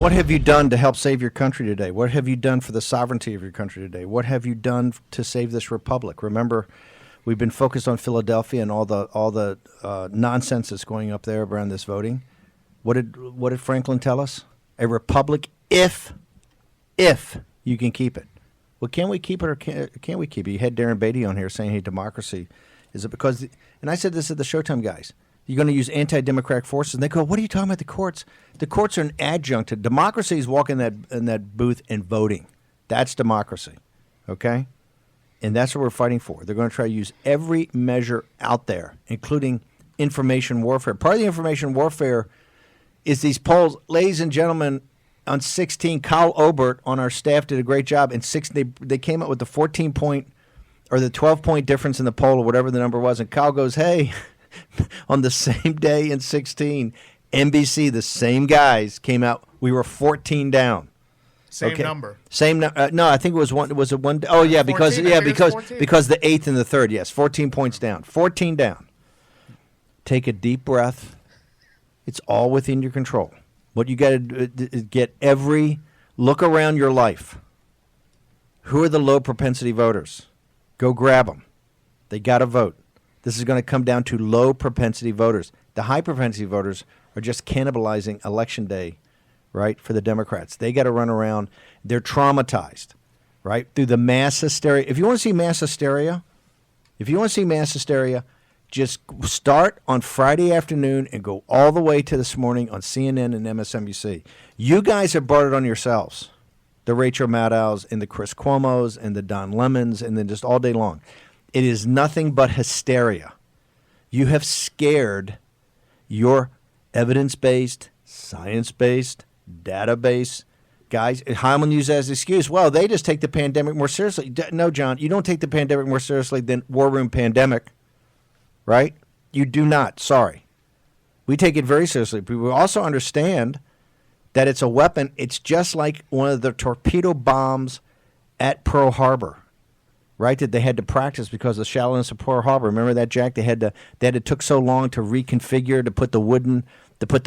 What have you done to help save your country today? What have you done for the sovereignty of your country today? What have you done to save this republic? Remember, we've been focused on Philadelphia and all the nonsense that's going up there around this voting. What did Franklin tell us? A republic if you can keep it. Well, can we keep it or can't we keep it? You had Darren Beatty on here saying, hey, democracy. Is it because, and I said this to the Showtime guys, you're going to use anti-democratic forces. And they go, what are you talking about the courts? The courts are an adjunct to democracy. Is walking in that booth and voting. That's democracy, okay? And that's what we're fighting for. They're going to try to use every measure out there, including information warfare. Part of the information warfare is these polls. Ladies and gentlemen, on 16, Kyle Obert on our staff did a great job. And they came up with the 14-point or the 12-point difference in the poll or whatever the number was. And Kyle goes, hey, on the same day in 16, NBC, the same guys came out. We were 14 down. Same number. Same. No, I think it was one. Was it one? Oh yeah, because 14, because the 8th and the 3rd. Yes, 14 points down. 14 down. Take a deep breath. It's all within your control. What you got to do is get look around your life. Who are the low propensity voters? Go grab them. They got to vote. This is going to come down to low propensity voters. The high propensity voters are just cannibalizing Election Day, right, for the Democrats. They got to run around. They're traumatized, right, through the mass hysteria. If you want to see mass hysteria, just start on Friday afternoon and go all the way to this morning on CNN and MSNBC. You guys have brought it on yourselves, the Rachel Maddows and the Chris Cuomos and the Don Lemons, and then just all day long. It is nothing but hysteria. You have scared your evidence-based, science-based, database guys. Hyman used as an excuse, well, they just take the pandemic more seriously. No, John, you don't take the pandemic more seriously than War Room Pandemic, right? You do not. Sorry. We take it very seriously. But we also understand that it's a weapon. It's just like one of the torpedo bombs at Pearl Harbor. Right, that they had to practice because of the shallowness of Pearl Harbor. Remember that, Jack? It took so long to reconfigure to put the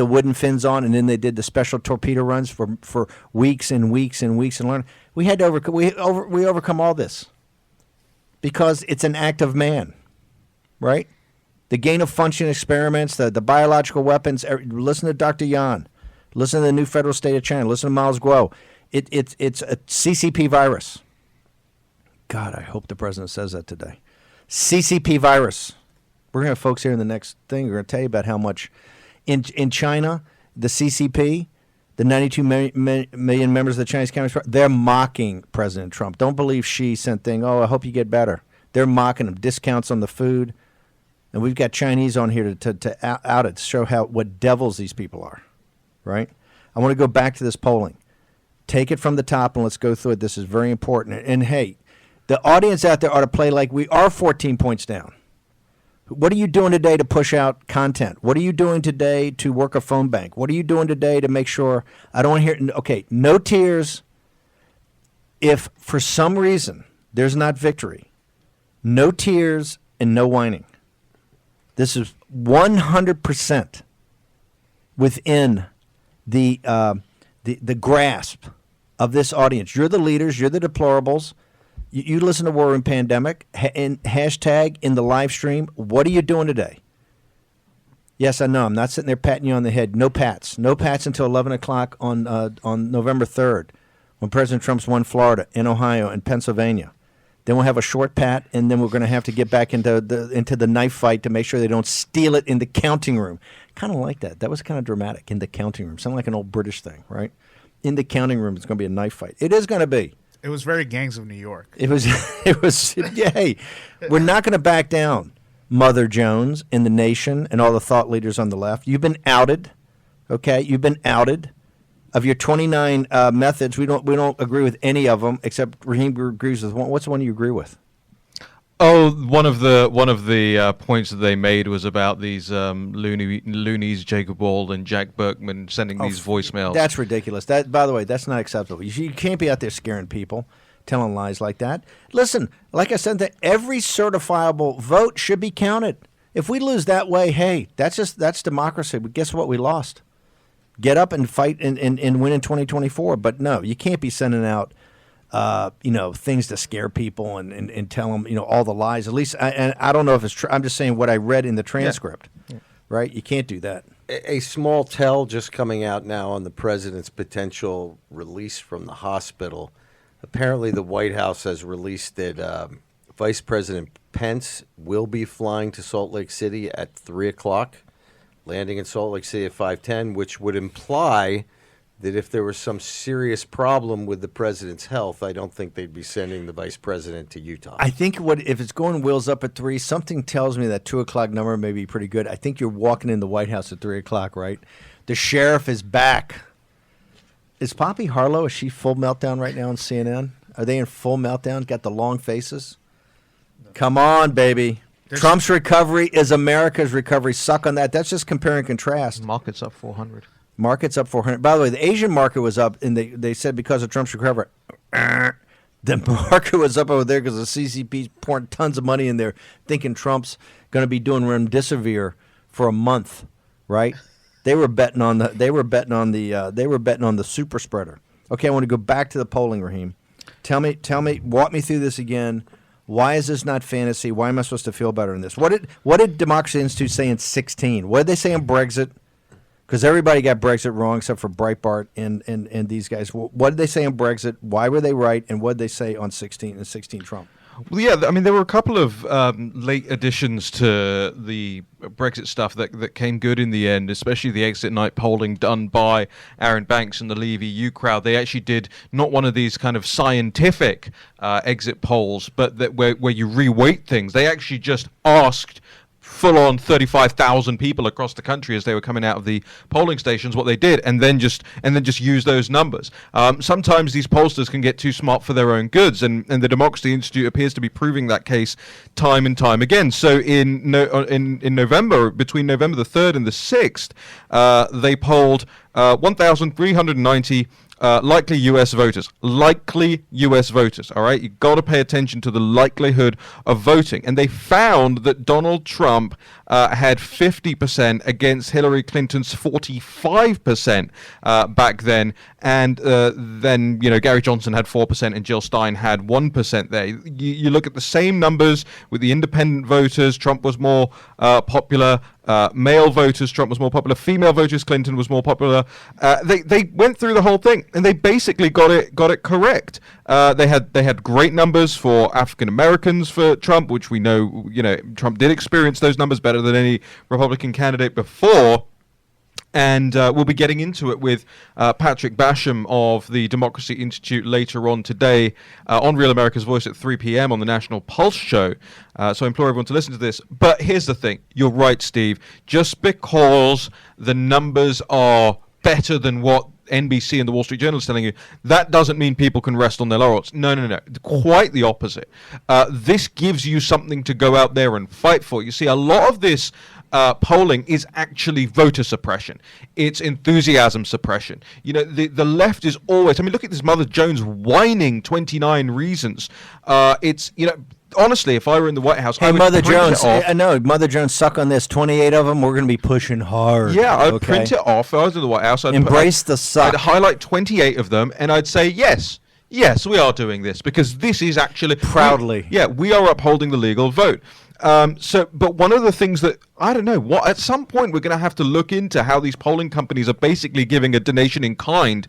wooden fins on, and then they did the special torpedo runs for weeks and weeks and weeks and learn. We had to overcome all this because it's an act of man, right? The gain of function experiments, the biological weapons. Listen to Dr. Yan. Listen to the new federal state of China. Listen to Miles Guo. It's a CCP virus. God, I hope the president says that today. CCP virus. We're going to have folks here in the next thing. We're going to tell you about how much in China, the CCP, the 92 million members of the Chinese Communist Party, they're mocking President Trump. Don't believe Xi sent thing, oh, I hope you get better. They're mocking him. Discounts on the food. And we've got Chinese on here to out it, to show what devils these people are, right? I want to go back to this polling. Take it from the top and let's go through it. This is very important. And hey, the audience out there ought to play like we are 14 points down. What are you doing today to push out content? What are you doing today to work a phone bank? What are you doing today to make sure I don't want to hear, okay, no tears if for some reason there's not victory. No tears and no whining. This is 100% within the grasp of this audience. You're the leaders. You're the deplorables. You listen to War Room Pandemic and hashtag in the live stream. What are you doing today? Yes, I know. I'm not sitting there patting you on the head. No pats. No pats until 11 o'clock on November 3rd when President Trump's won Florida and Ohio and Pennsylvania. Then we'll have a short pat, and then we're going to have to get back into the knife fight to make sure they don't steal it in the counting room. Kind of like that. That was kind of dramatic, in the counting room. Sounded like an old British thing, right? In the counting room, it's going to be a knife fight. It is going to be. It was very Gangs of New York. It was, yeah, hey, we're not going to back down, Mother Jones and the nation and all the thought leaders on the left. You've been outed, okay? You've been outed. Of your 29 methods, we don't agree with any of them, except Raheem agrees with one. What's the one you agree with? Oh, one of the points that they made was about these loonies, Jacob Wald and Jack Berkman sending these voicemails. That's ridiculous. That, by the way, that's not acceptable. You can't be out there scaring people, telling lies like that. Listen, like I said, that every certifiable vote should be counted. If we lose that way, hey, that's democracy. But guess what? We lost. Get up and fight and win in 2024. But no, you can't be sending out things to scare people and tell them, all the lies. At least, and I don't know if it's true. I'm just saying what I read in the transcript, right? You can't do that. A small tell just coming out now on the president's potential release from the hospital. Apparently, the White House has released that Vice President Pence will be flying to Salt Lake City at 3 o'clock, landing in Salt Lake City at 5:10, which would imply that if there was some serious problem with the president's health, I don't think they'd be sending the vice president to Utah. I think if it's going wheels up at 3, something tells me that 2 o'clock number may be pretty good. I think you're walking in the White House at 3 o'clock, right? The sheriff is back. Is Poppy Harlow, is she full meltdown right now on CNN? Are they in full meltdown? Got the long faces? Come on, baby. Trump's recovery is America's recovery. Suck on that. That's just compare and contrast. Market's up 400. Market's up 400. By the way, the Asian market was up, and they said because of Trump's recovery, the market was up over there because the CCP's pouring tons of money in there, thinking Trump's going to be doing remdesivir for a month, right? They were betting on the super spreader. Okay, I want to go back to the polling, Raheem. Tell me, walk me through this again. Why is this not fantasy? Why am I supposed to feel better in this? What did Democracy Institute say in 2016? What did they say in Brexit? Because everybody got Brexit wrong except for Breitbart and these guys. What did they say on Brexit? Why were they right? And what did they say on 16 Trump? Well, yeah, I mean, there were a couple of late additions to the Brexit stuff that came good in the end, especially the exit night polling done by Aaron Banks and the Leave EU crowd. They actually did not one of these kind of scientific exit polls, but where you reweight things. They actually just asked full-on 35,000 people across the country as they were coming out of the polling stations what they did, and then just use those numbers. Sometimes these pollsters can get too smart for their own goods, and the Democracy Institute appears to be proving that case time and time again. So in November, between November the 3rd and the 6th, they polled 1,390 likely U.S. voters. Likely U.S. voters, all right? You've got to pay attention to the likelihood of voting. And they found that Donald Trump had 50% against Hillary Clinton's 45% back then. And then, Gary Johnson had 4% and Jill Stein had 1% there. You look at the same numbers with the independent voters. Trump was more popular. Male voters, Trump was more popular. Female voters, Clinton was more popular. They went through the whole thing, and they basically got it correct. They had great numbers for African Americans for Trump, which we know, Trump did experience those numbers better than any Republican candidate before. And we'll be getting into it with Patrick Basham of the Democracy Institute later on today on Real America's Voice at 3 p.m. on the National Pulse show. So I implore everyone to listen to this. But here's the thing. You're right, Steve. Just because the numbers are better than what NBC and the Wall Street Journal is telling you, that doesn't mean people can rest on their laurels. No. Quite the opposite. This gives you something to go out there and fight for. You see, a lot of this polling is actually voter suppression. It's enthusiasm suppression. The left is always, look at this Mother Jones whining 29 reasons. Honestly, if I were in the White House, I would Mother print Jones, it off. I know, Mother Jones, suck on this. 28 of them, we're going to be pushing hard. Yeah, I'd print it off. If I was in the White House, Embrace the suck. I'd highlight 28 of them, and I'd say, yes, we are doing this, because this is actually... Proudly. We are upholding the legal vote. But one of the things that, I don't know, at some point we're going to have to look into how these polling companies are basically giving a donation in kind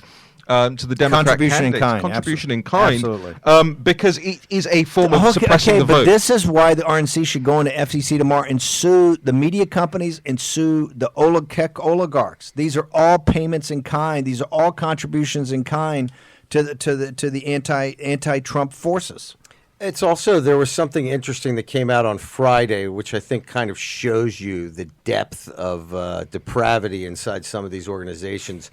to the Democrat candidates. Contribution in kind. Absolutely. Because it is a form of suppressing the vote. But this is why the RNC should go into FCC tomorrow and sue the media companies and sue the oligarchs. These are all payments in kind. These are all contributions in kind to the anti-Trump forces. It's also, there was something interesting that came out on Friday, which I think kind of shows you the depth of depravity inside some of these organizations.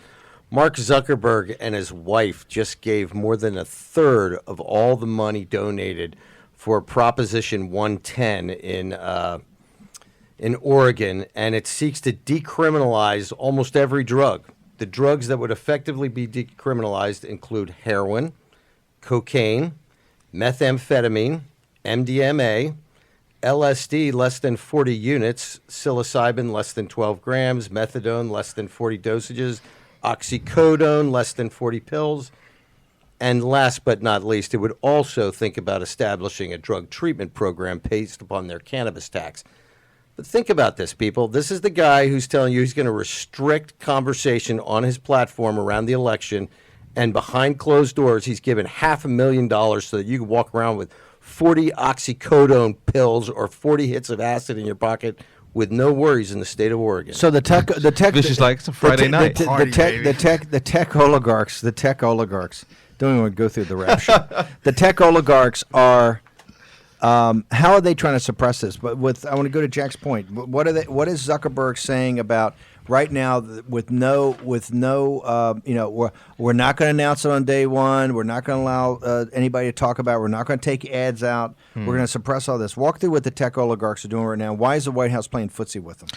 Mark Zuckerberg and his wife just gave more than a third of all the money donated for Proposition 110 in Oregon, and it seeks to decriminalize almost every drug. The drugs that would effectively be decriminalized include heroin, cocaine, methamphetamine, MDMA, LSD less than 40 units, psilocybin less than 12 grams, methadone less than 40 dosages, oxycodone, less than 40 pills. And last but not least, it would also think about establishing a drug treatment program based upon their cannabis tax. But think about this, people. This is the guy who's telling you he's going to restrict conversation on his platform around the election, and behind closed doors, he's given $500,000 so that you can walk around with 40 oxycodone pills or 40 hits of acid in your pocket with no worries in the state of Oregon. So the tech, This is like it's a Friday night. The tech oligarchs. Don't even want to go through the rap sheet. The tech oligarchs are. How are they trying to suppress this? But I want to go to Jack's point. What is Zuckerberg saying about right now with no we're not going to announce it on day one. We're not going to allow anybody to talk about it. We're not going to take ads out. We're going to suppress all this. Walk through what the tech oligarchs are doing right now. Why is the White House playing footsie with them?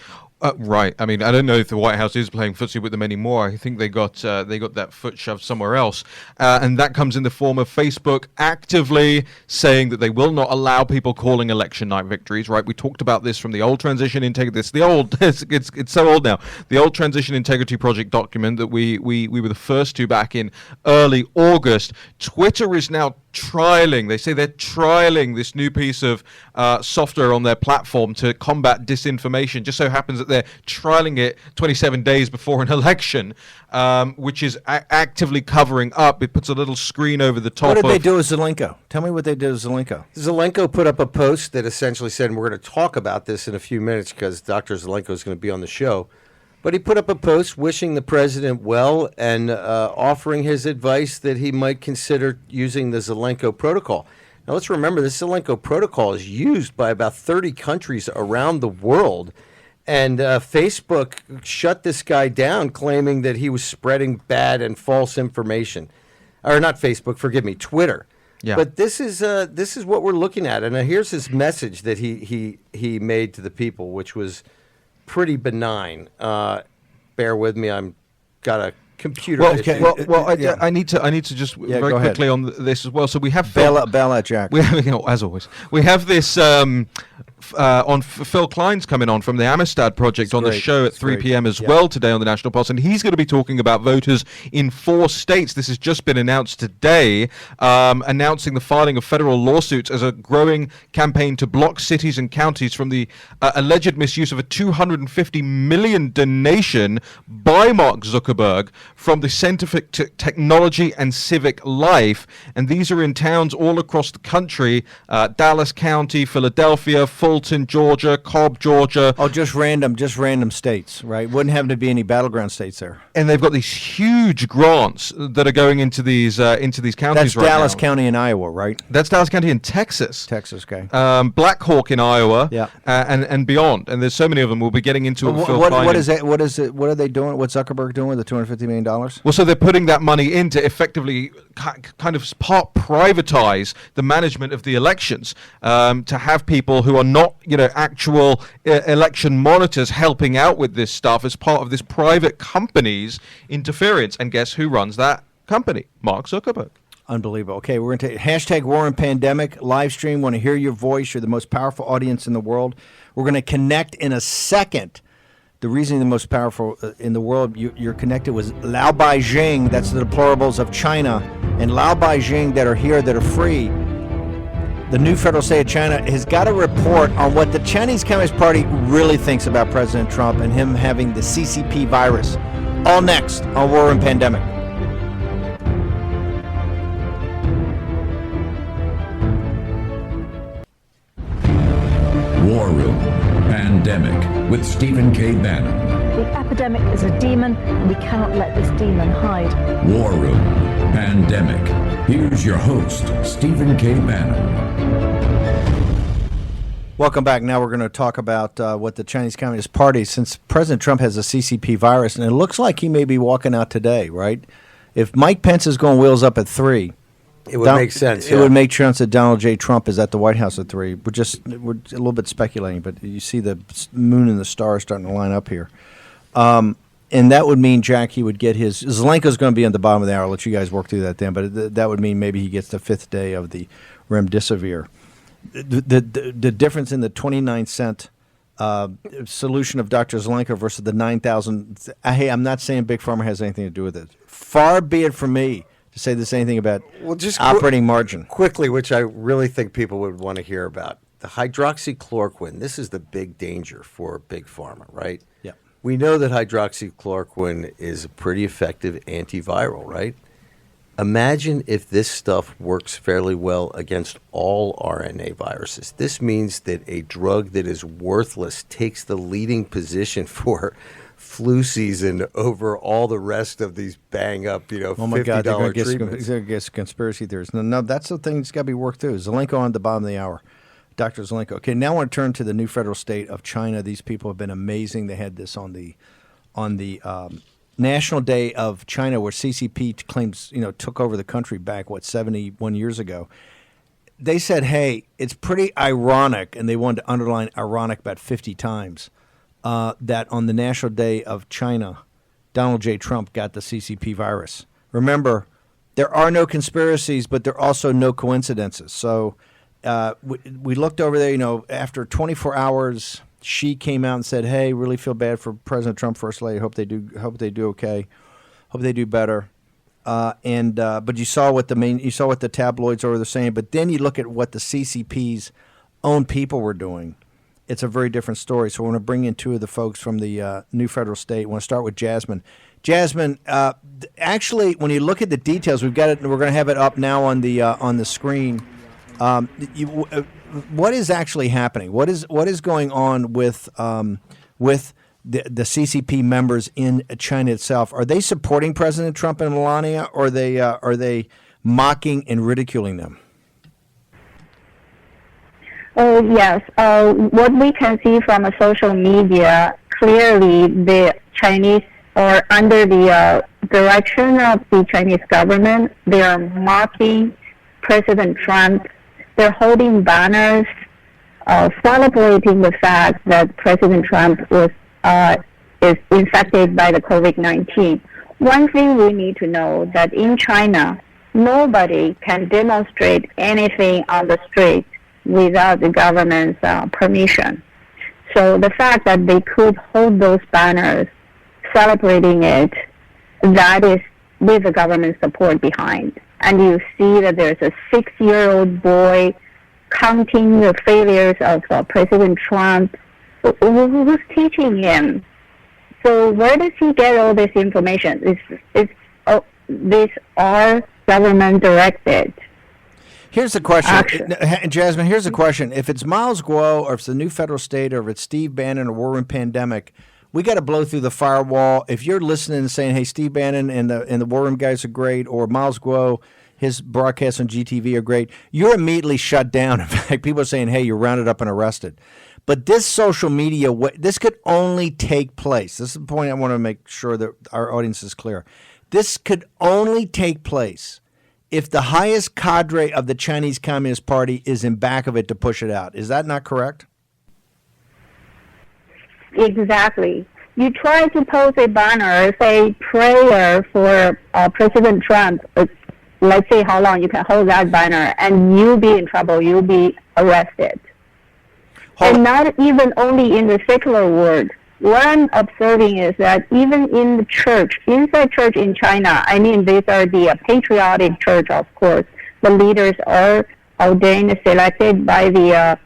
Right. I mean, I don't know if the White House is playing footsie with them anymore. I think they got that foot shoved somewhere else, and that comes in the form of Facebook actively saying that they will not allow people calling election night victories. Right. We talked about this from the old transition integrity. It's so old now. The old transition integrity project document that we were the first to back in early August. Twitter is now trialing. They say they're trialing this new piece of software on their platform to combat disinformation. Just so happens that they're trialing it 27 days before an election, which is actively covering up. It puts a little screen over the top. What did they do with Zelenko? Tell me what they did with Zelenko. Zelenko put up a post that essentially said, and we're going to talk about this in a few minutes because Dr. Zelenko is going to be on the show. But he put up a post wishing the president well and offering his advice that he might consider using the Zelenko protocol. Now, let's remember, the Zelenko protocol is used by about 30 countries around the world. And Facebook shut this guy down, claiming that he was spreading bad and false information. Or not Facebook, forgive me, Twitter. Yeah. But this is what we're looking at. And here's his message that he made to the people, which was pretty benign. Bear with me. I'm got a computer. I need to just very quickly on this as well. So we have bail out, Jack. We have, as always, we have this on Phil Klein's coming on from the Amistad Project on the show at 3 p.m. as well today on the National Pulse, and he's going to be talking about voters in 4 states. This has just been announced today, announcing the filing of federal lawsuits as a growing campaign to block cities and counties from the alleged misuse of a $250 million donation by Mark Zuckerberg from the Center for Technology and Civic Life, and these are in towns all across the country: Dallas County, Philadelphia, Fulton, Georgia, Cobb, Georgia. Oh, just random states, right? Wouldn't happen to be any battleground states there. And they've got these huge grants that are going into these counties. That's right Dallas now. County in Iowa, right? That's Dallas County in Texas. Texas, okay. Black Hawk in Iowa, yeah, and beyond. And there's so many of them. We'll be getting into it. What is it? What is it? What are they doing? What's Zuckerberg doing with the $250 million? Well, so they're putting that money in to effectively kind of part privatize the management of the elections, to have people who are not, actual election monitors helping out with this stuff as part of this private company's interference. And guess who runs that company? Mark Zuckerberg. Unbelievable. Okay, we're going to take hashtag War and Pandemic live stream. Want to hear your voice. You're the most powerful audience in the world. We're going to connect in a second. The reason you're the most powerful in the world, you're connected with Lao Beijing. That's the deplorables of China. And Lao Beijing that are here, that are free. The new federal state of China has got a report on what the Chinese Communist Party really thinks about President Trump and him having the CCP virus. All next on War and Pandemic. War Room Pandemic with Stephen K. Bannon. The epidemic is a demon, and we cannot let this demon hide. War Room Pandemic. Here's your host, Stephen K. Bannon. Welcome back. Now we're going to talk about what the Chinese Communist Party, since President Trump has a CCP virus, and it looks like he may be walking out today, right? If Mike Pence is going wheels up at 3, it would make sense. It would make sense that Donald J. Trump is at the White House at 3. We're a little bit speculating, but you see the moon and the stars starting to line up here. And that would mean, Jack, he would get his... Zelenko's going to be on the bottom of the hour. I'll let you guys work through that then. But that would mean maybe he gets the 5th day of the remdesivir. The difference in the 29-cent solution of Dr. Zelenko versus the 9,000. Hey, I'm not saying Big Pharma has anything to do with it. Far be it from me to say there's anything about operating margin. Quickly, which I really think people would want to hear about. The hydroxychloroquine, this is the big danger for Big Pharma, right? Yeah. We know that hydroxychloroquine is a pretty effective antiviral, right? Imagine if this stuff works fairly well against all RNA viruses. This means that a drug that is worthless takes the leading position for flu season over all the rest of these bang-up, Oh my God, they're going treatments. to get conspiracy theories. No, that's the thing that's got to be worked through. Zelenko on the bottom of the hour. Dr. Zelenko. Okay, now I want to turn to the new federal state of China. These people have been amazing. They had this on the National Day of China, where CCP claims took over the country back 71 years ago. They said, hey, it's pretty ironic, and they wanted to underline ironic about 50 times, that on the National Day of China, Donald J. Trump got the CCP virus. Remember, there are no conspiracies, but there are also no coincidences. So we looked over there, after 24 hours, she came out and said, hey, really feel bad for President Trump, First Lady. Hope they do okay. Hope they do better. But you saw what the tabloids were saying. But then you look at what the CCP's own people were doing. It's a very different story. So I want to bring in two of the folks from the new federal state. I want to start with Jasmine. Jasmine, actually, when you look at the details, we've got it. We're going to have it up now on the screen. What is actually happening? What is going on with the CCP members in China itself? Are they supporting President Trump and Melania, or are they mocking and ridiculing them? Oh, yes. What we can see from social media, clearly the Chinese are under the direction of the Chinese government. They are mocking President Trump. They're holding banners celebrating the fact that President Trump is infected by the COVID-19. One thing we need to know that in China, nobody can demonstrate anything on the street without the government's permission. So the fact that they could hold those banners celebrating it, that is with the government support behind. And you see that there's a 6-year-old boy counting the failures of President Trump. Who's teaching him? So where does he get all this information? These are government directed. Here's the question, Jasmine. Here's the question: if it's Miles Guo, or if it's the new federal state, or if it's Steve Bannon or War Room Pandemic, we got to blow through the firewall. If you're listening and saying, "Hey, Steve Bannon and the War Room guys are great," or Miles Guo, his broadcasts on GTV are great, you're immediately shut down. In fact, people are saying, "Hey, you're rounded up and arrested." But this social media, this could only take place. This is the point I want to make sure that our audience is clear. This could only take place if the highest cadre of the Chinese Communist Party is in back of it to push it out. Is that not correct? Exactly. You try to post a banner, say prayer for President Trump. Let's say how long you can hold that banner, and you'll be in trouble. You'll be arrested. And not even only in the secular world. What I'm observing is that even in the church, inside church in China, I mean, these are the patriotic church, of course. The leaders are ordained, selected by the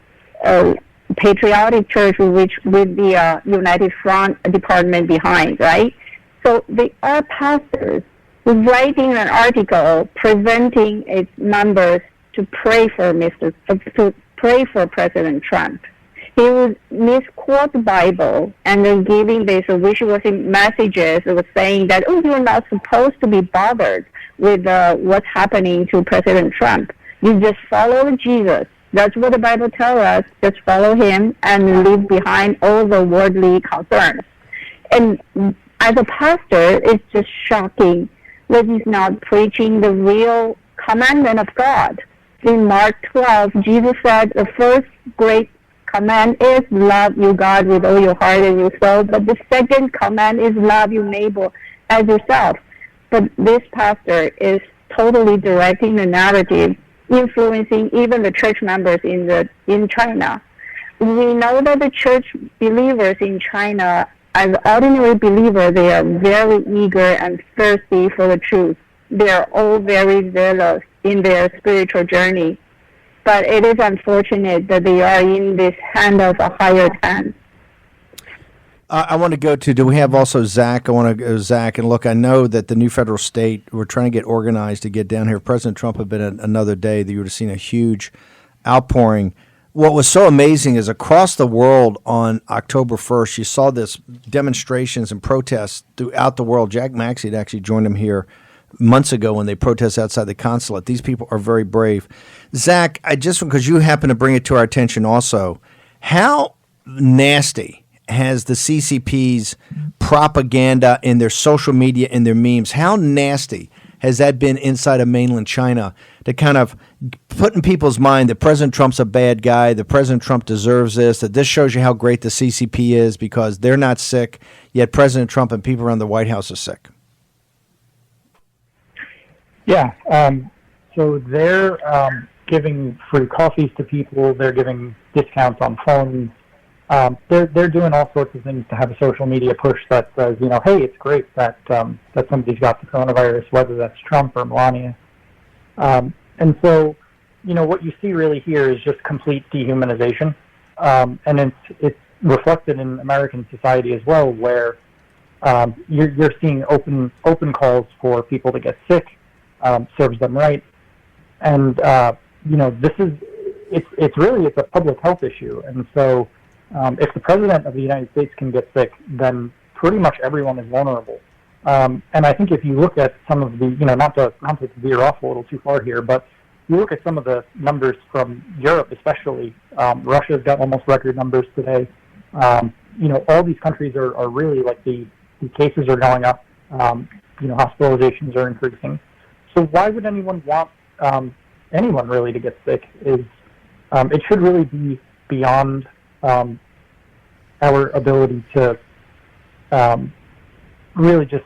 patriotic church, with the United Front department behind, right? So they are pastors writing an article preventing its members to pray for President Trump. He would misquote the Bible and then giving these wishy-washy messages of saying that, oh, you're not supposed to be bothered with what's happening to President Trump. You just follow Jesus. That's what the Bible tells us. Just follow him and leave behind all the worldly concerns. And as a pastor, it's just shocking that he's not preaching the real commandment of God. In Mark 12, Jesus said the first great command is love you God with all your heart and your soul, but the second command is love your neighbor as yourself. But this pastor is totally directing the narrative, influencing even the church members in China. we know that the church believers in China, as ordinary believers, they are very eager and thirsty for the truth. They are all very zealous in their spiritual journey. But it is unfortunate that they are in this hand of a higher hand. I want to go to, do we have also Zach? I want to go Zach, and look, I know that the new federal state, we're trying to get organized to get down here. President Trump had been another day that you would have seen a huge outpouring. What was so amazing is across the world on October 1st, you saw this demonstrations and protests throughout the world. Jack Maxey had actually joined him here months ago when they protested outside the consulate. These people are very brave. Zach, because you happen to bring it to our attention also, how nasty has the CCP's propaganda in their social media and their memes, how nasty has that been inside of mainland China to kind of put in people's mind that President Trump's a bad guy, that President Trump deserves this, that this shows you how great the CCP is because they're not sick, yet President Trump and people around the White House are sick? Yeah, so they're giving free coffees to people, they're giving discounts on phones, they're doing all sorts of things to have a social media push that says, hey, it's great that that somebody's got the coronavirus, whether that's Trump or Melania. And so, what you see really here is just complete dehumanization, and it's reflected in American society as well, where you're seeing open calls for people to get sick, serves them right, and this is it's a public health issue, and so. If the president of the United States can get sick, then pretty much everyone is vulnerable. And I think if you look at some of the, not to veer off a little too far here, but you look at some of the numbers from Europe, especially, Russia's got almost record numbers today. All these countries are really like the cases are going up. Hospitalizations are increasing. So why would anyone want anyone really to get sick? It should really be beyond our ability to really just,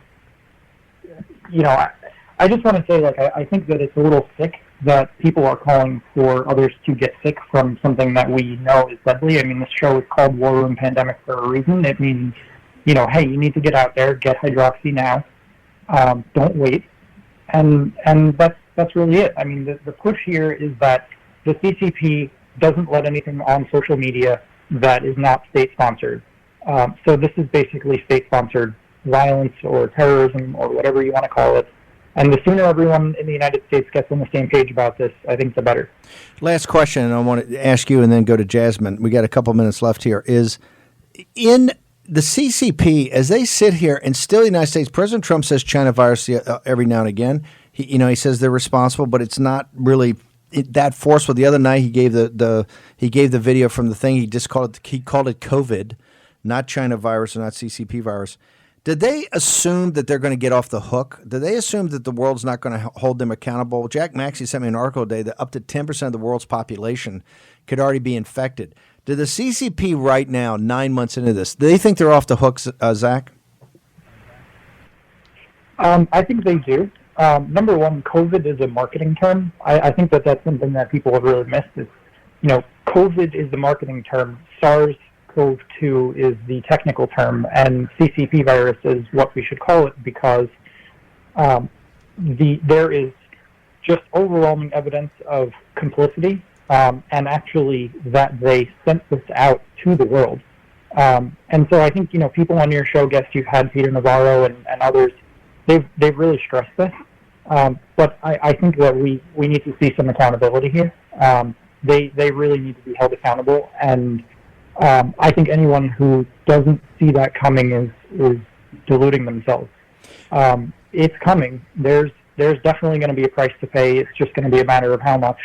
I just want to say, I think that it's a little sick that people are calling for others to get sick from something that we know is deadly. I mean, this show is called War Room Pandemic for a reason. It means, hey, you need to get out there, get hydroxy now, don't wait. And that's really it. I mean, the push here is that the CCP doesn't let anything on social media that is not state-sponsored. So this is basically state-sponsored violence or terrorism or whatever you want to call it. And the sooner everyone in the United States gets on the same page about this, I think the better. Last question, and I want to ask you and then go to Jasmine. We got a couple minutes left here. Is in the CCP, as they sit here and still the United States, President Trump says China virus every now and again. He says they're responsible, but it's not really that forceful. The other night he gave the video from the thing. He called it COVID, not China virus or not CCP virus. Did they assume that they're going to get off the hook? Did they assume that the world's not going to hold them accountable? Jack Maxey sent me an article today that up to 10% of the world's population could already be infected. Do the CCP right now, 9 months into this, do they think they're off the hook, Zach? I think they do. Number one, COVID is a marketing term. I think that's something that people have really missed. Is, COVID is the marketing term. SARS-CoV-2 is the technical term, and CCP virus is what we should call it because there is just overwhelming evidence of complicity and actually that they sent this out to the world. And so I think, people on your show, guests you've had, Peter Navarro and others, they've really stressed this. But I think that we need to see some accountability here. They really need to be held accountable, and I think anyone who doesn't see that coming is deluding themselves. It's coming. There's definitely going to be a price to pay. It's just going to be a matter of how much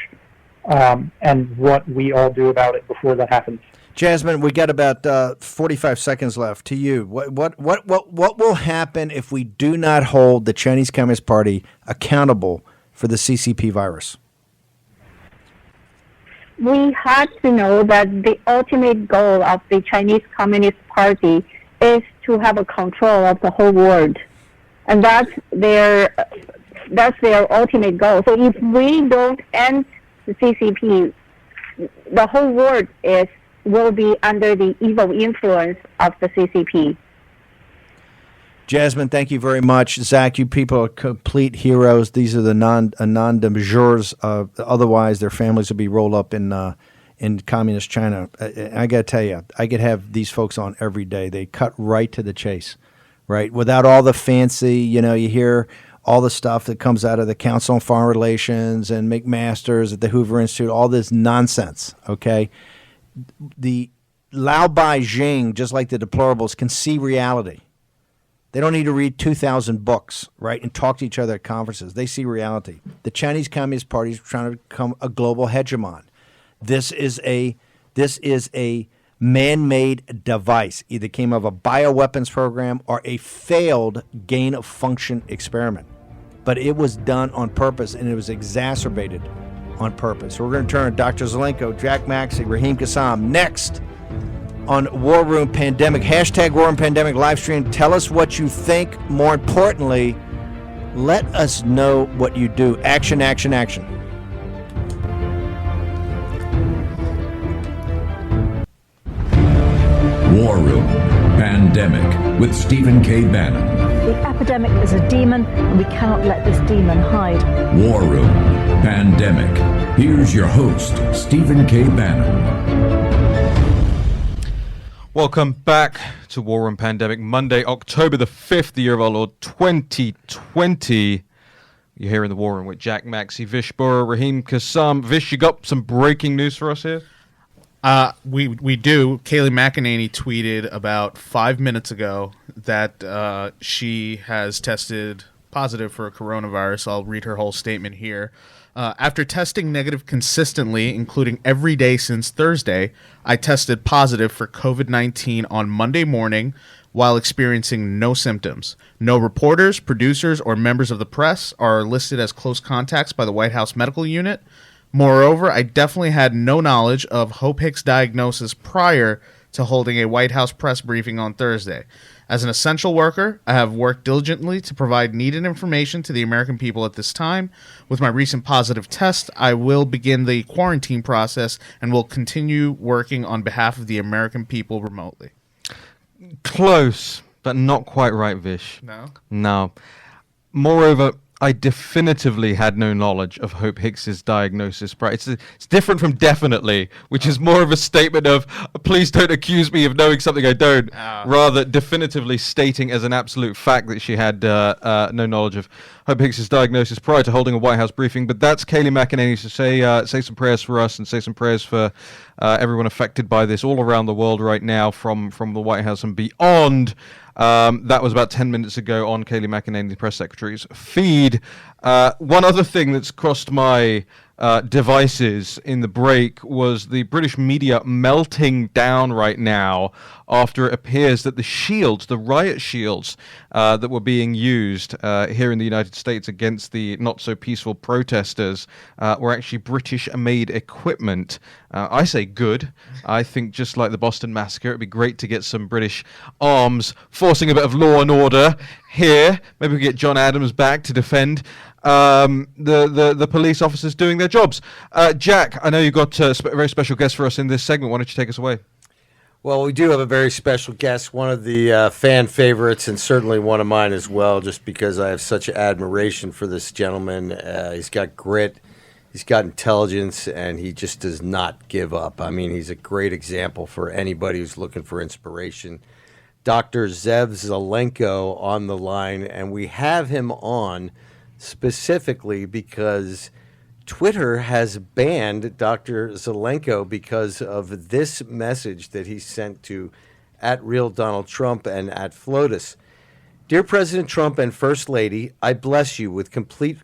and what we all do about it before that happens. Jasmine, we got about 45 seconds left. To you, what will happen if we do not hold the Chinese Communist Party accountable for the CCP virus? We have to know that the ultimate goal of the Chinese Communist Party is to have a control of the whole world, and that's their ultimate goal. So if we don't end the CCP, the whole world is will be under the evil influence of the CCP. Jasmine, thank you very much. Zach, you people are complete heroes. These are the non de jours. Otherwise, their families would be rolled up in communist China. I got to tell you, I could have these folks on every day. They cut right to the chase, right? Without all the fancy, you hear all the stuff that comes out of the Council on Foreign Relations and McMaster's at the Hoover Institute, all this nonsense, okay? The Lao Beijing, just like the deplorables, can see reality. They don't need to read 2,000 books, right, and talk to each other at conferences. They see reality. The Chinese Communist Party is trying to become a global hegemon. This is a man-made device. Either came of a bioweapons program or a failed gain-of-function experiment. But it was done on purpose, and it was exacerbated on purpose. So we're going to turn to Dr. Zelenko, Jack Maxey, Raheem Kassam next on War Room Pandemic. Hashtag War Room Pandemic live stream. Tell us what you think. More importantly, let us know what you do. Action, action, action. War Room Pandemic with Stephen K. Bannon. The epidemic is a demon, and we cannot let this demon hide. War Room Pandemic. Here's your host, Stephen K. Bannon. Welcome back to War Room Pandemic, Monday, October the 5th, the year of our Lord 2020. You're here in the War Room with Jack Maxey, Vish Bora, Raheem Kassam. Vish, you got some breaking news for us here? We do. Kayleigh McEnany tweeted about 5 minutes ago that she has tested positive for coronavirus. I'll read her whole statement here. After testing negative consistently, including every day since Thursday, I tested positive for COVID-19 on Monday morning while experiencing no symptoms. No reporters, producers, or members of the press are listed as close contacts by the White House Medical Unit. Moreover, I definitely had no knowledge of Hope Hicks' diagnosis prior to holding a White House press briefing on Thursday. As an essential worker, I have worked diligently to provide needed information to the American people at this time. With my recent positive test, I will begin the quarantine process and will continue working on behalf of the American people remotely. Close, but not quite right, Vish. No. Moreover, I definitively had no knowledge of Hope Hicks's diagnosis. It's different from definitely, which is more of a statement of, please don't accuse me of knowing something I don't, rather definitively stating as an absolute fact that she had no knowledge of Hope Hicks's diagnosis prior to holding a White House briefing. But that's Kayleigh McEnany to say some prayers for us and say some prayers for everyone affected by this all around the world right now from the White House and beyond. That was about 10 minutes ago on Kayleigh McEnany, the press secretary's feed. One other thing that's crossed my devices in the break was the British media melting down right now after it appears that the shields, the riot shields that were being used here in the United States against the not-so-peaceful protesters were actually British-made equipment. I say good. I think just like the Boston Massacre, it'd be great to get some British arms forcing a bit of law and order here. Maybe we get John Adams back to defend the police officers doing their jobs. Jack, I know you've got a very special guest for us in this segment. Why don't you take us away? Well, we do have a very special guest, one of the fan favorites, and certainly one of mine as well, just because I have such admiration for this gentleman. He's got grit, he's got intelligence, and he just does not give up. I mean, he's a great example for anybody who's looking for inspiration. Dr. Zev Zelenko on the line, and we have him on specifically because Twitter has banned Dr. Zelenko because of this message that he sent to @RealDonaldTrump and @Flotus. Dear President Trump and First Lady, I bless you with complete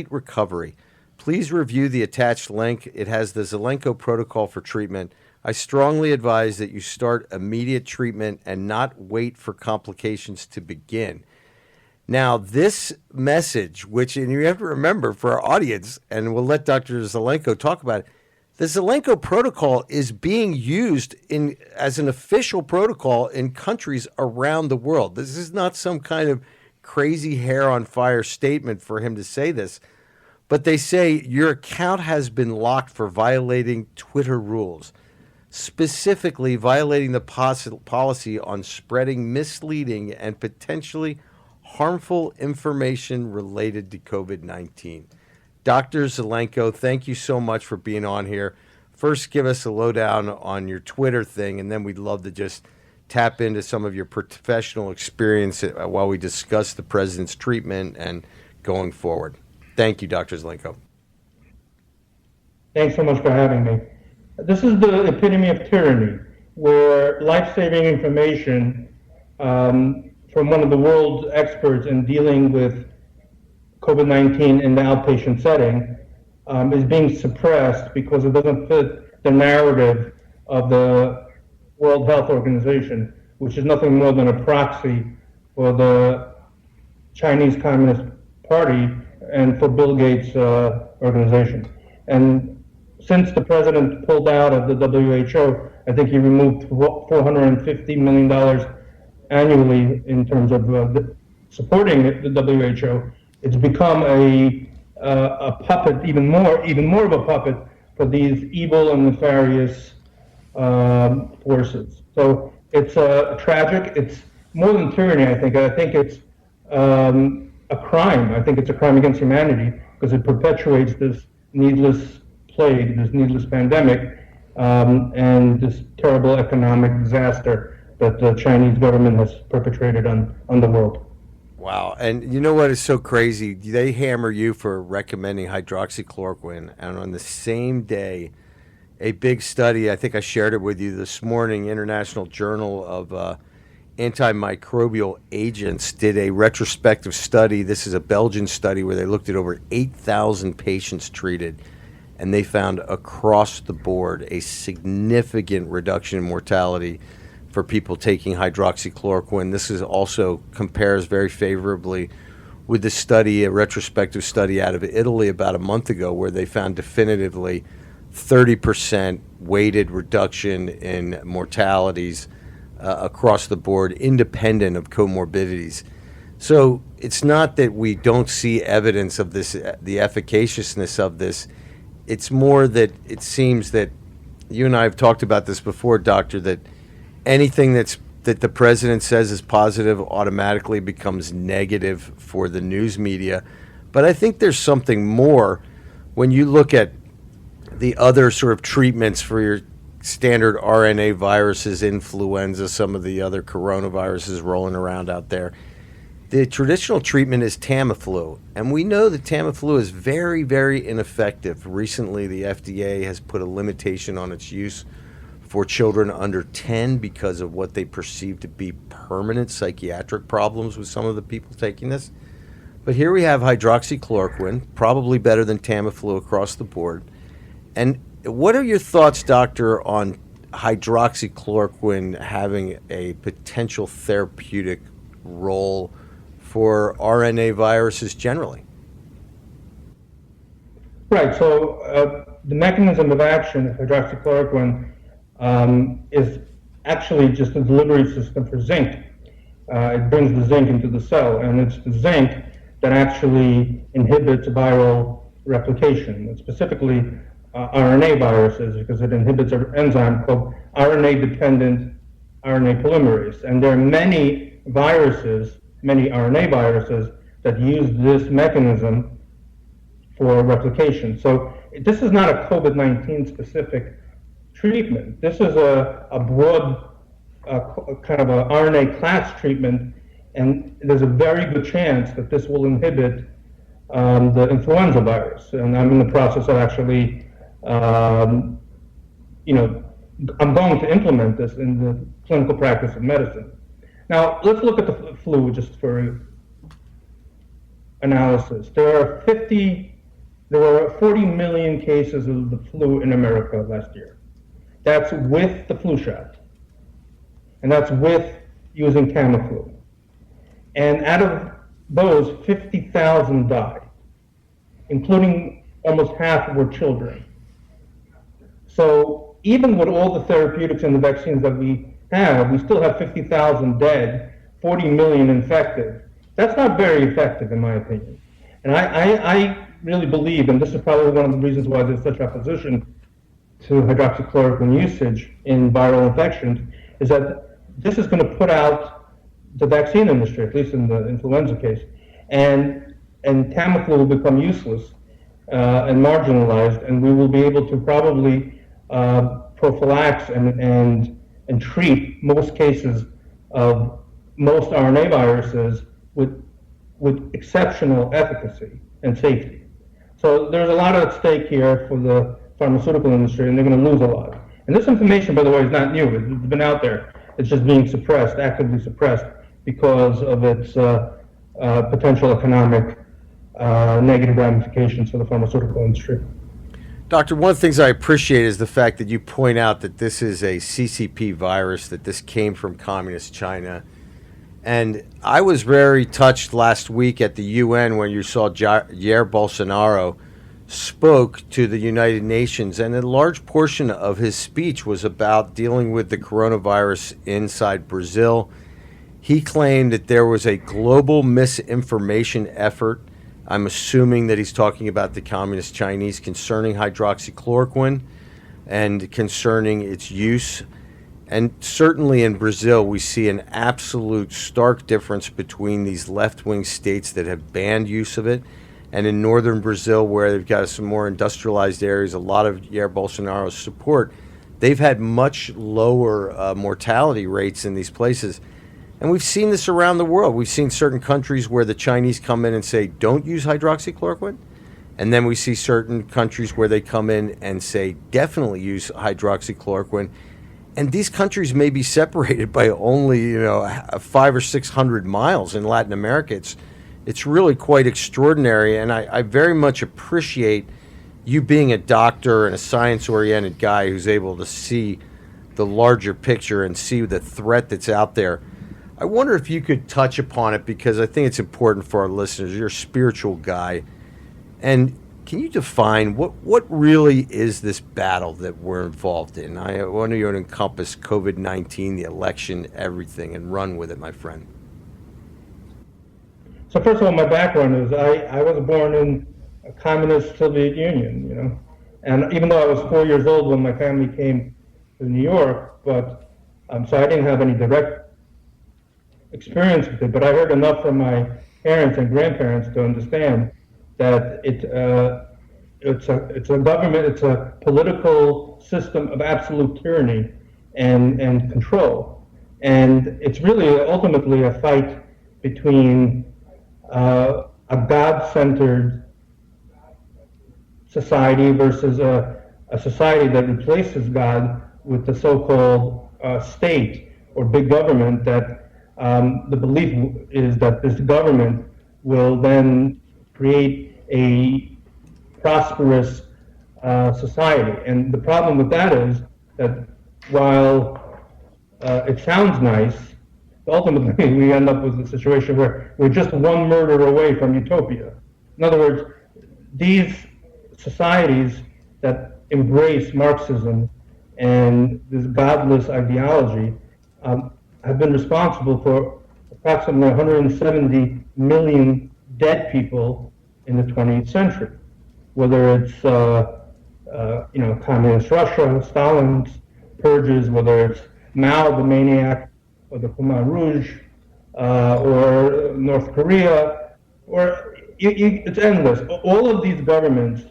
recovery. Please review the attached link. It has the Zelenko protocol for treatment. I strongly advise that you start immediate treatment and not wait for complications to begin. Now, this message, which, and you have to remember for our audience, and we'll let Dr. Zelenko talk about it, the Zelenko protocol is being used as an official protocol in countries around the world. This is not some kind of crazy hair on fire statement for him to say this, but they say your account has been locked for violating Twitter rules. specifically violating the policy on spreading misleading and potentially harmful information related to COVID-19. Dr. Zelenko, thank you so much for being on here. First, give us a lowdown on your Twitter thing, and then we'd love to just tap into some of your professional experience while we discuss the president's treatment and going forward. Thank you, Dr. Zelenko. Thanks so much for having me. This is the epitome of tyranny, where life-saving information from one of the world's experts in dealing with COVID-19 in the outpatient setting is being suppressed because it doesn't fit the narrative of the World Health Organization, which is nothing more than a proxy for the Chinese Communist Party and for Bill Gates' organization. And since the president pulled out of the WHO, I think he removed $450 million annually in terms of supporting the WHO. It's become a puppet, even more of a puppet for these evil and nefarious forces. So it's tragic. It's more than tyranny, I think. I think it's a crime. I think it's a crime against humanity because it perpetuates this needless plague, this needless pandemic, and this terrible economic disaster that the Chinese government has perpetrated on the world. Wow. And you know what is so crazy? They hammer you for recommending hydroxychloroquine, and on the same day, a big study, I think I shared it with you this morning, International Journal of Antimicrobial Agents did a retrospective study. This is a Belgian study where they looked at over 8,000 patients treated, and they found across the board a significant reduction in mortality for people taking hydroxychloroquine. This is also compares very favorably with the study, a retrospective study out of Italy about a month ago, where they found definitively 30% weighted reduction in mortalities across the board, independent of comorbidities. So it's not that we don't see evidence of this, the efficaciousness of this. It's more that it seems that you and I have talked about this before, Doctor, that anything that the president says is positive automatically becomes negative for the news media. But I think there's something more when you look at the other sort of treatments for your standard RNA viruses, influenza, some of the other coronaviruses rolling around out there. The traditional treatment is Tamiflu, and we know that Tamiflu is very, very ineffective. Recently, the FDA has put a limitation on its use for children under 10 because of what they perceive to be permanent psychiatric problems with some of the people taking this. But here we have hydroxychloroquine, probably better than Tamiflu across the board. And what are your thoughts, Doctor, on hydroxychloroquine having a potential therapeutic role for RNA viruses generally? Right. So the mechanism of action of hydroxychloroquine is actually just a delivery system for zinc. It brings the zinc into the cell, and it's the zinc that actually inhibits viral replication, and specifically RNA viruses, because it inhibits an enzyme called RNA-dependent RNA polymerase. And there are many viruses, many RNA viruses, that use this mechanism for replication. So this is not a COVID-19 specific treatment. This is a broad kind of a RNA class treatment, and there's a very good chance that this will inhibit the influenza virus. And I'm in the process of actually, I'm going to implement this in the clinical practice of medicine. Now, let's look at the flu just for analysis. There were 40 million cases of the flu in America last year. That's with the flu shot. And that's with using Tamiflu. And out of those, 50,000 died, including almost half were children. So even with all the therapeutics and the vaccines that we have, we still have 50,000 dead, 40 million infected. That's not very effective, in my opinion. And I really believe, and this is probably one of the reasons why there's such opposition to hydroxychloroquine usage in viral infections is that this is going to put out the vaccine industry, at least in the influenza case, and Tamiflu will become useless and marginalized, and we will be able to probably prophylax and treat most cases of most RNA viruses with exceptional efficacy and safety. So there's a lot at stake here for the pharmaceutical industry, and they're going to lose a lot. And this information, by the way, is not new. It's been out there. It's just being suppressed, actively suppressed, because of its potential economic negative ramifications for the pharmaceutical industry. Doctor, one of the things I appreciate is the fact that you point out that this is a CCP virus, that this came from communist China. And I was very touched last week at the UN when you saw Jair Bolsonaro spoke to the United Nations, and a large portion of his speech was about dealing with the coronavirus inside Brazil. He claimed that there was a global misinformation effort. I'm assuming that he's talking about the communist Chinese concerning hydroxychloroquine and concerning its use. And certainly in Brazil, we see an absolute stark difference between these left-wing states that have banned use of it, and in northern Brazil, where they've got some more industrialized areas, a lot of Jair Bolsonaro's support, they've had much lower mortality rates in these places. And we've seen this around the world. We've seen certain countries where the Chinese come in and say, don't use hydroxychloroquine. And then we see certain countries where they come in and say, definitely use hydroxychloroquine. And these countries may be separated by only, 500 or 600 miles. In Latin America, it's really quite extraordinary. And I very much appreciate you being a doctor and a science-oriented guy who's able to see the larger picture and see the threat that's out there. I wonder if you could touch upon it, because I think it's important for our listeners. You're a spiritual guy. And can you define what really is this battle that we're involved in? I want you to encompass COVID-19, the election, everything, and run with it, my friend. So first of all, my background is I was born in a communist Soviet Union, and even though I was 4 years old when my family came to New York, but so I didn't have any direct experience with it, but I heard enough from my parents and grandparents to understand that it's a government, it's a political system of absolute tyranny and control, and it's really ultimately a fight between a God-centered society versus a society that replaces God with the so-called state or big government. That the belief is that this government will then create a prosperous society. And the problem with that is that while it sounds nice, ultimately we end up with a situation where we're just one murder away from utopia. In other words, these societies that embrace Marxism and this godless ideology have been responsible for approximately 170 million dead people in the 20th century. Whether it's communist Russia, Stalin's purges, whether it's Mao the maniac, or the Khmer Rouge, or North Korea, or it's endless. All of these governments,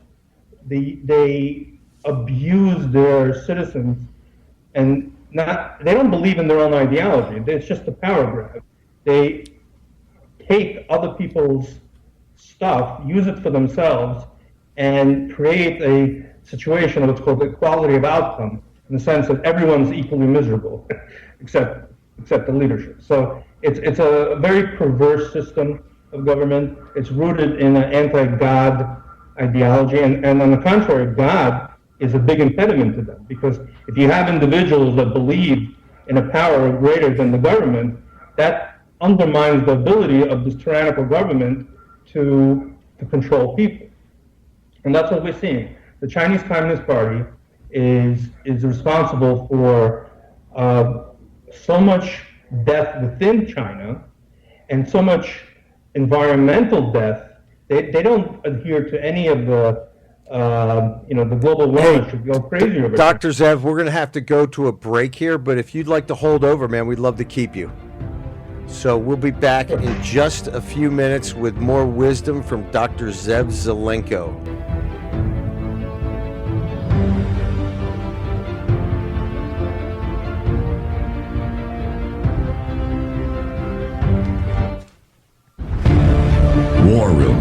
they abuse their citizens, and they don't believe in their own ideology. It's just a power grab. They take other people's stuff, use it for themselves, and create a situation of what's called equality of outcome, in the sense that everyone's equally miserable, except the leadership. So it's a very perverse system of government. It's rooted in an anti-God ideology, and on the contrary, God is a big impediment to them, because if you have individuals that believe in a power greater than the government, that undermines the ability of this tyrannical government to control people. And that's what we're seeing. The Chinese Communist Party is responsible for so much death within China and so much environmental death. They don't adhere to any of the The global wellness should go crazy over Dr. Zev, we're going to have to go to a break here, but if you'd like to hold over, man, we'd love to keep you. So we'll be back in just a few minutes with more wisdom from Dr. Zev Zelenko. War Room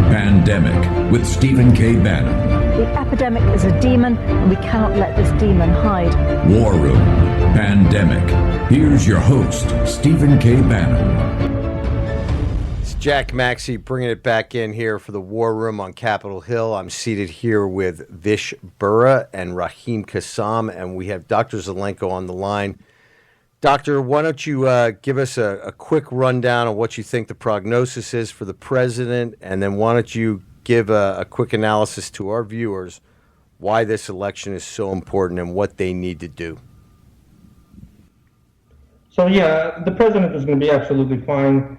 Pandemic with Stephen K. Bannon. The epidemic is a demon, and we cannot let this demon hide. War Room Pandemic. Here's your host, Stephen K. Bannon. It's Jack Maxey bringing it back in here for the War Room on Capitol Hill. I'm seated here with Vish Burra and Rahim Kassam, and we have Dr. Zelenko on the line. Doctor, why don't you give us a quick rundown of what you think the prognosis is for the president, and then why don't you give a quick analysis to our viewers why this election is so important and what they need to do. So yeah, the president is going to be absolutely fine.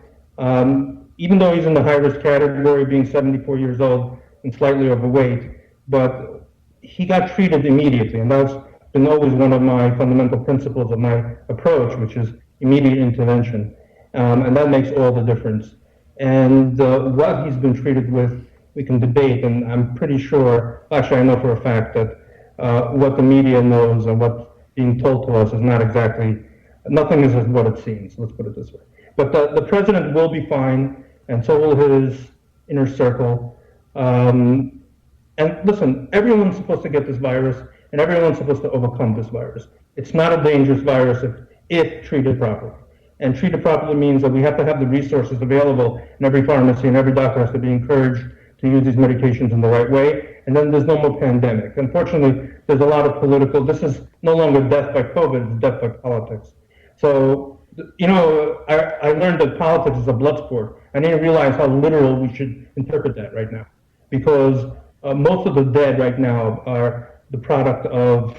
Even though he's in the high-risk category, being 74 years old and slightly overweight, but he got treated immediately, and that's been always one of my fundamental principles of my approach, which is immediate intervention, and that makes all the difference. And what he's been treated with, we can debate, and I'm pretty sure, actually I know for a fact that what the media knows and what's being told to us is not exactly, nothing is what it seems, let's put it this way. But the president will be fine, and so will his inner circle. And listen, everyone's supposed to get this virus, and everyone's supposed to overcome this virus. It's not a dangerous virus if treated properly. And treated properly means that we have to have the resources available in every pharmacy, and every doctor has to be encouraged to use these medications in the right way, and then there's no more pandemic. Unfortunately, there's a lot of political, this is no longer death by COVID, it's death by politics. So, I learned that politics is a blood sport. I didn't realize how literal we should interpret that right now, because most of the dead right now are the product of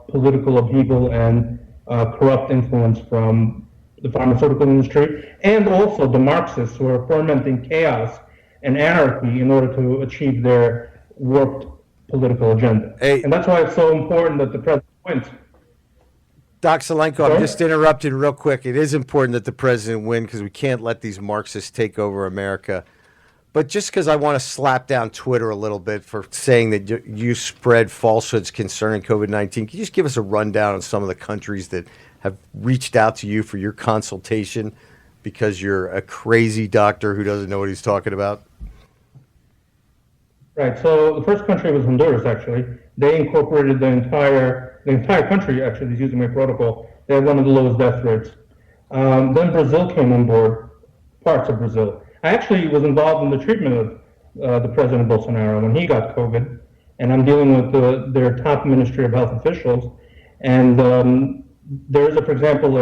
political upheaval and corrupt influence from the pharmaceutical industry, and also the Marxists who are fomenting chaos and anarchy in order to achieve their warped political agenda. Hey, and that's why it's so important that the president wins. Doc Zelenko, I'm just interrupting real quick. It is important that the president win because we can't let these Marxists take over America. But just because I want to slap down Twitter a little bit for saying that you spread falsehoods concerning COVID-19, can you just give us a rundown on some of the countries that have reached out to you for your consultation because you're a crazy doctor who doesn't know what he's talking about? Right. So the first country was Honduras, actually. They incorporated the entire country, actually, is using my protocol. They had one of the lowest death rates. Then Brazil came on board, parts of Brazil. I actually was involved in the treatment of the President Bolsonaro when he got COVID, and I'm dealing with their top Ministry of Health officials. And there is, for example,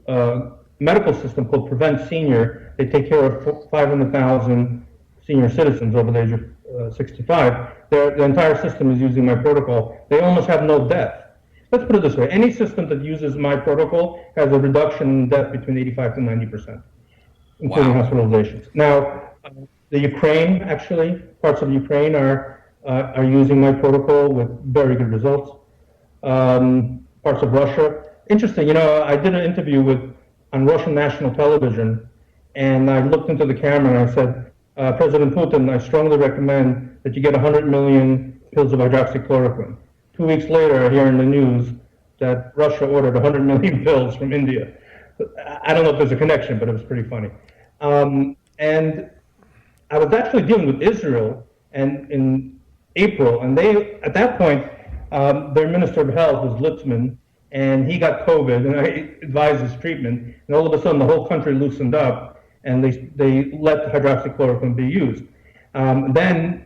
a medical system called Prevent Senior. They take care of 500,000 senior citizens over the age of 65. The entire system is using my protocol. They almost have no death. Let's put it this way. Any system that uses my protocol has a reduction in death between 85 to 90%. Including hospitalizations. Now, the Ukraine, actually, parts of Ukraine are using my protocol with very good results. Parts of Russia. Interesting, I did an interview on Russian national television, and I looked into the camera and I said, President Putin, I strongly recommend that you get 100 million pills of hydroxychloroquine. 2 weeks later, I hear in the news that Russia ordered 100 million pills from India. I don't know if there's a connection, but it was pretty funny. And I was actually dealing with Israel and in April, and they, at that point, their Minister of Health was Litzman, and he got COVID, and I advised his treatment, and all of a sudden the whole country loosened up, and they let hydroxychloroquine be used. Then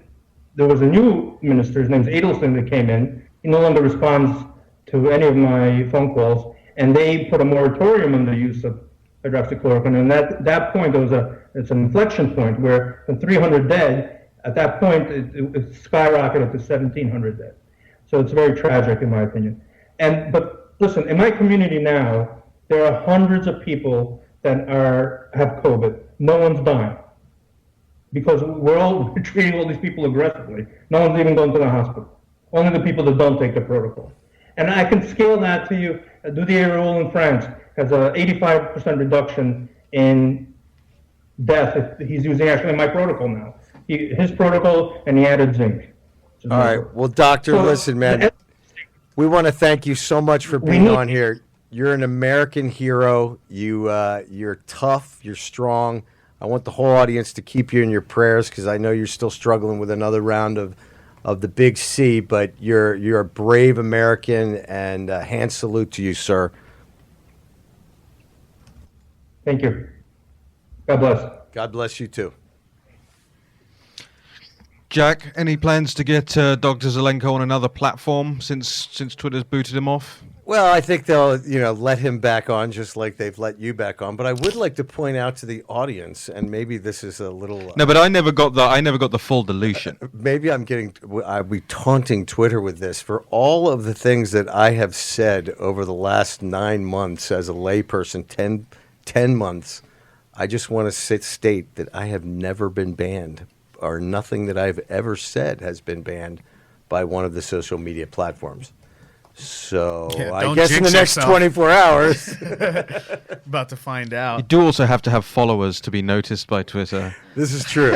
there was a new minister, his name's Adelson, that came in. He no longer responds to any of my phone calls, and they put a moratorium on the use of hydroxychloroquine. And at that point, it's an inflection point where from 300 dead, at that point, it skyrocketed to 1,700 dead. So it's very tragic, in my opinion. But listen, in my community now, there are hundreds of people that have COVID. No one's dying. because we're all treating all these people aggressively. No one's even going to the hospital. Only the people that don't take the protocol. And I can scale that to you. Didier Raoult in France has a 85% reduction in death if he's using actually my protocol now. His protocol, and he added zinc. All right. Well, doctor, listen, man. We want to thank you so much for being on here. You're an American hero. You're tough. You're strong. I want the whole audience to keep you in your prayers because I know you're still struggling with another round of the big C. But you're a brave American, and hand salute to you, sir. Thank you. God bless. God bless you too. Jack, any plans to get Dr. Zelenko on another platform since Twitter's booted him off? Well, I think they'll, let him back on just like they've let you back on. But I would like to point out to the audience, and maybe this is a little. No, but I never got the full dilution. Maybe I'll be taunting Twitter with this for all of the things that I have said over the last 9 months as a layperson, 10 months. I just want to state that I have never been banned, or nothing that I've ever said has been banned by one of the social media platforms. So I guess in the next 24 hours. About to find out. You do also have to have followers to be noticed by Twitter. This is true.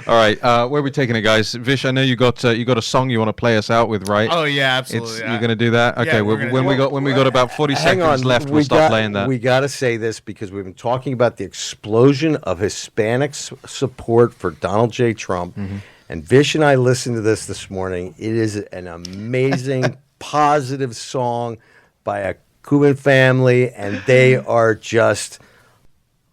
All right, where are we taking it, guys? Vish, I know you got a song you want to play us out with, right? Oh yeah, absolutely. You're going to do that? Okay. Yeah, when we got about 40 seconds left, we'll start playing that. We got to say this because we've been talking about the explosion of Hispanics' support for Donald J. Trump. Mm-hmm. And Vish and I listened to this morning. It is an amazing, positive song by a Cuban family, and they are just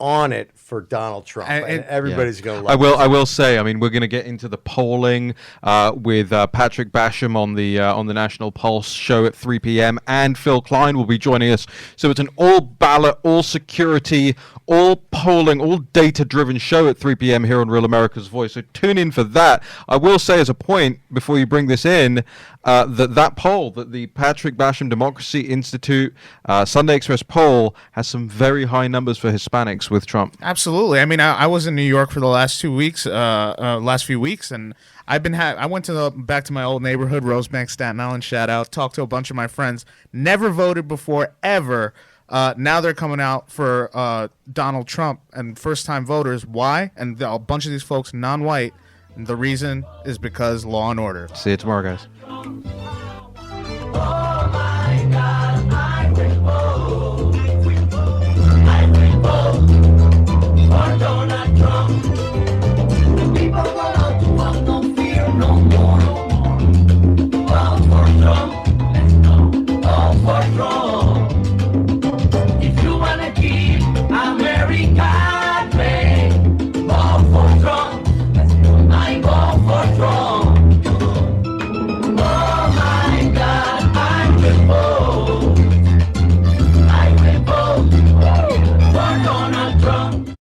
on it for Donald Trump, and everybody's going to love it. I will say, I mean, we're going to get into the polling with Patrick Basham on the National Pulse show at 3 p.m. and Phil Klein will be joining us. So it's an all ballot, all security, all polling, all data-driven show at 3 p.m. here on Real America's Voice. So tune in for that. I will say as a point before you bring this in that poll, that the Patrick Basham Democracy Institute Sunday Express poll has some very high numbers for Hispanics with Trump. Absolutely. I mean, I was in New York for the last 2 weeks, last few weeks, and I went to back to my old neighborhood, Rosebank, Staten Island. Shout out. Talked to a bunch of my friends. Never voted before ever. Now they're coming out for Donald Trump and first-time voters. Why? And a bunch of these folks non-white. And the reason is because law and order. See you tomorrow, guys.